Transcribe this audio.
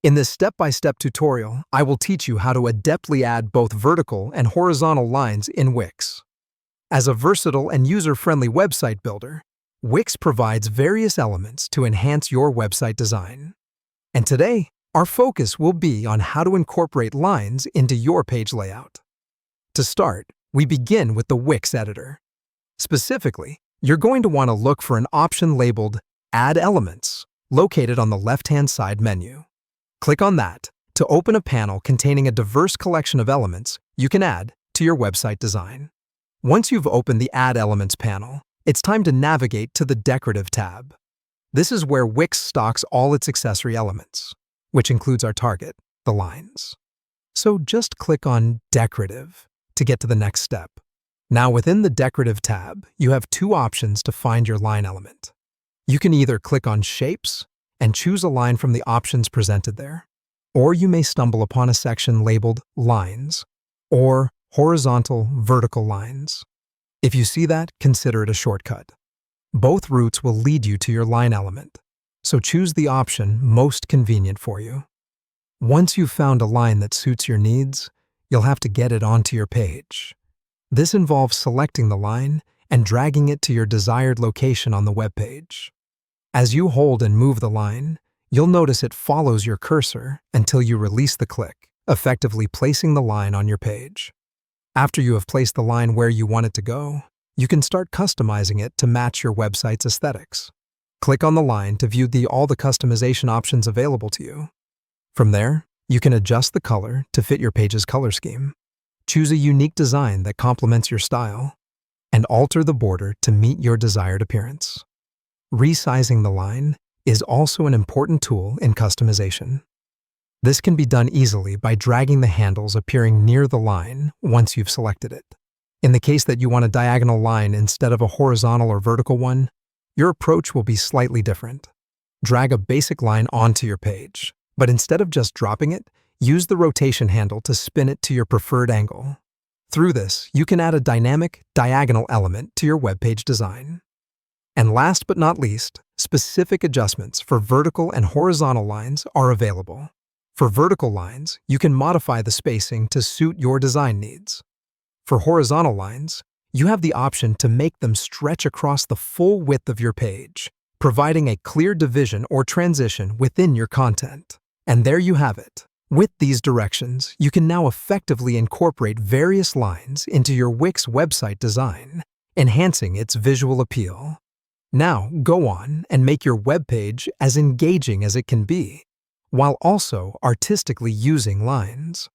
In this step-by-step tutorial, I will teach you how to adeptly add both vertical and horizontal lines in Wix. As a versatile and user-friendly website builder, Wix provides various elements to enhance your website design. And today, our focus will be on how to incorporate lines into your page layout. To start, we begin with the Wix editor. Specifically, you're going to want to look for an option labeled Add Elements, located on the left-hand side menu. Click on that to open a panel containing a diverse collection of elements you can add to your website design. Once you've opened the Add Elements panel, it's time to navigate to the Decorative tab. This is where Wix stocks all its accessory elements, which includes our target, the lines. So just click on Decorative to get to the next step. Now within the Decorative tab, you have two options to find your line element. You can either click on Shapes and choose a line from the options presented there, or you may stumble upon a section labeled Lines or Horizontal Vertical Lines. If you see that, consider it a shortcut. Both routes will lead you to your line element, so choose the option most convenient for you. Once you've found a line that suits your needs, you'll have to get it onto your page. This involves selecting the line and dragging it to your desired location on the web page. As you hold and move the line, you'll notice it follows your cursor until you release the click, effectively placing the line on your page. After you have placed the line where you want it to go, you can start customizing it to match your website's aesthetics. Click on the line to view all the customization options available to you. From there, you can adjust the color to fit your page's color scheme, choose a unique design that complements your style, and alter the border to meet your desired appearance. Resizing the line is also an important tool in customization. This can be done easily by dragging the handles appearing near the line once you've selected it. In the case that you want a diagonal line instead of a horizontal or vertical one, your approach will be slightly different. Drag a basic line onto your page, but instead of just dropping it, use the rotation handle to spin it to your preferred angle. Through this, you can add a dynamic, diagonal element to your web page design. And last but not least, specific adjustments for vertical and horizontal lines are available. For vertical lines, you can modify the spacing to suit your design needs. For horizontal lines, you have the option to make them stretch across the full width of your page, providing a clear division or transition within your content. And there you have it. With these directions, you can now effectively incorporate various lines into your Wix website design, enhancing its visual appeal. Now, go on and make your web page as engaging as it can be, while also artistically using lines.